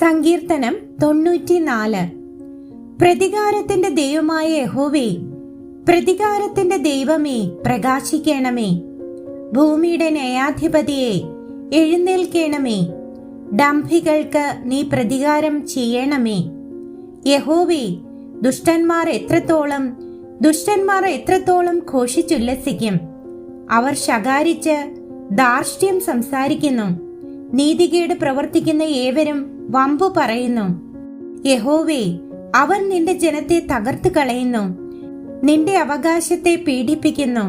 സങ്കീർത്തനം 94. പ്രതികാരത്തിന്റെ ദൈവമായ യഹോവേ, പ്രതികാരത്തിന്റെ ദൈവമേ, പ്രകാശിക്കണമേ. ഭൂമിയുടെ ന്യായാധിപതിയെ, എഴുന്നേൽക്കണമേ. ഡംഭികൾക്ക് നീ പ്രതികാരം ചെയ്യണമേ. യഹോവേ, ദുഷ്ടന്മാർ എത്രത്തോളം ഘോഷിച്ചുല്ലസിക്കും. അവർ ശകാരിച്ച് ധാർഷ്ട്യം സംസാരിക്കുന്നു. നീതികേട് പ്രവർത്തിക്കുന്ന ഏവരും വമ്പു പറയുന്നു. യഹോവേ, അവർ നിന്റെ ജനത്തെ തകർത്ത് കളയുന്നു, നിന്റെ അവകാശത്തെ പീഡിപ്പിക്കുന്നു.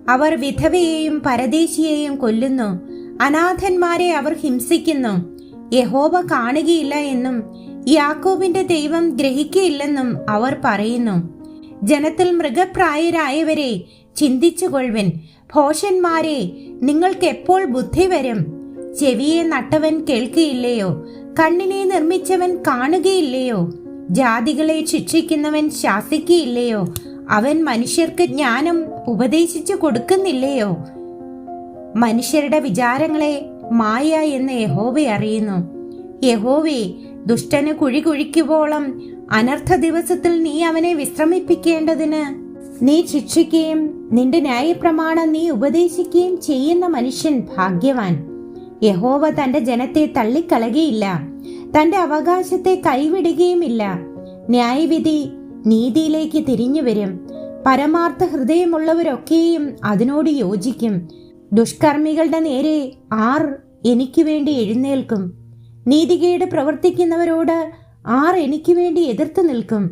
അവർ വിധവയെയും പരദേശിയെയും കൊല്ലുന്നു, അനാഥന്മാരെ അവർ ഹിംസിക്കുന്നു. യഹോവ കാണുകയില്ല എന്നും യാക്കോബിന്റെ ദൈവം ഗ്രഹിക്കയില്ലെന്നും അവർ പറയുന്നു. ജനത്തിൽ മൃഗപ്രായരായവരെ ചിന്തിച്ചുകൊള്ളുവിൻ. ഭോഷന്മാരെ, നിങ്ങൾക്ക് എപ്പോൾ ബുദ്ധി വരും? ചെവിയെ നട്ടവൻ കേൾക്കുകയില്ലയോ? കണ്ണിനെ നിർമ്മിച്ചവൻ കാണുകയില്ലയോ? ജാതികളെ ശിക്ഷിക്കുന്നവൻ ശാസിക്കുകയില്ലയോ? അവൻ മനുഷ്യർക്ക് ജ്ഞാനം ഉപദേശിച്ചു കൊടുക്കുന്നില്ലയോ? മനുഷ്യരുടെ വിചാരങ്ങളെ മായ എന്ന് യഹോവ അറിയുന്നു. യഹോവേ, ദുഷ്ടന് കുഴി കുഴിക്കുവോളം അനർത്ഥ ദിവസത്തിൽ നീ അവനെ വിശ്രമിപ്പിക്കേണ്ടതിന് നീ ശിക്ഷിക്കുകയും നിന്റെ ന്യായപ്രമാണം നീ ഉപദേശിക്കുകയും ചെയ്യുന്ന മനുഷ്യൻ ഭാഗ്യവാൻ. യഹോവ തന്റെ ജനത്തെ തള്ളിക്കളയുകയില്ല, തന്റെ അവകാശത്തെ കൈവിടുകയുമില്ല. ന്യായവിധി നീതിയിലേക്ക് തിരിഞ്ഞു വരും. പരമാർത്ഥ ഹൃദയമുള്ളവരൊക്കെയും അതിനോട് യോജിക്കും. ദുഷ്കർമ്മികളുടെ നേരെ ആർ എനിക്ക് വേണ്ടി എഴുന്നേൽക്കും? നീതികേട് പ്രവർത്തിക്കുന്നവരോട് ആർ എനിക്ക് വേണ്ടി എതിർത്ത് നിൽക്കും?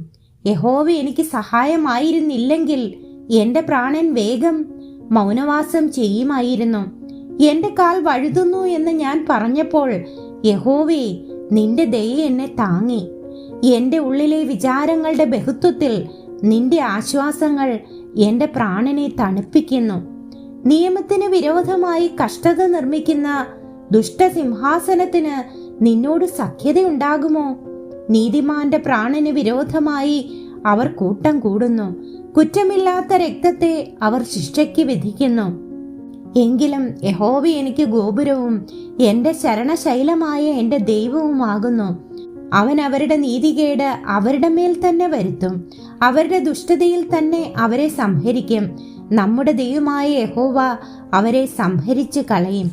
യഹോവ എനിക്ക് സഹായമായിരുന്നില്ലെങ്കിൽ എന്റെ പ്രാണൻ വേഗം മൗനവാസം ചെയ്യുമായിരുന്നു. എന്റെ കാൽ വഴുതുന്നു എന്ന് ഞാൻ പറഞ്ഞപ്പോൾ, യഹോവേ, നിന്റെ ദയ എന്നെ താങ്ങി. എന്റെ ഉള്ളിലെ വിചാരങ്ങളുടെ ബഹുത്വത്തിൽ നിന്റെ ആശ്വാസങ്ങൾ എന്റെ പ്രാണനെ തണുപ്പിക്കുന്നു. നിയമത്തിന് വിരോധമായി കഷ്ടത നിർമ്മിക്കുന്ന ദുഷ്ടസിംഹാസനത്തിന് നിന്നോട് സഖ്യതയുണ്ടാകുമോ? നീതിമാന്റെ പ്രാണന് വിരോധമായി അവർ കൂട്ടം കൂടുന്നു. കുറ്റമില്ലാത്ത രക്തത്തെ അവർ ശിക്ഷയ്ക്ക് വിധിക്കുന്നു. എങ്കിലും യഹോവ എനിക്ക് ഗോപുരവും എന്റെ ശരണശൈലമായ എന്റെ ദൈവവുമാകുന്നു. അവൻ അവരുടെ നീതികേട് അവരുടെ മേൽ തന്നെ വരുത്തും. അവരുടെ ദുഷ്ടതയിൽ തന്നെ അവരെ സംഹരിക്കും. നമ്മുടെ ദൈവമായ യഹോവ അവരെ സംഹരിച്ചു കളയും.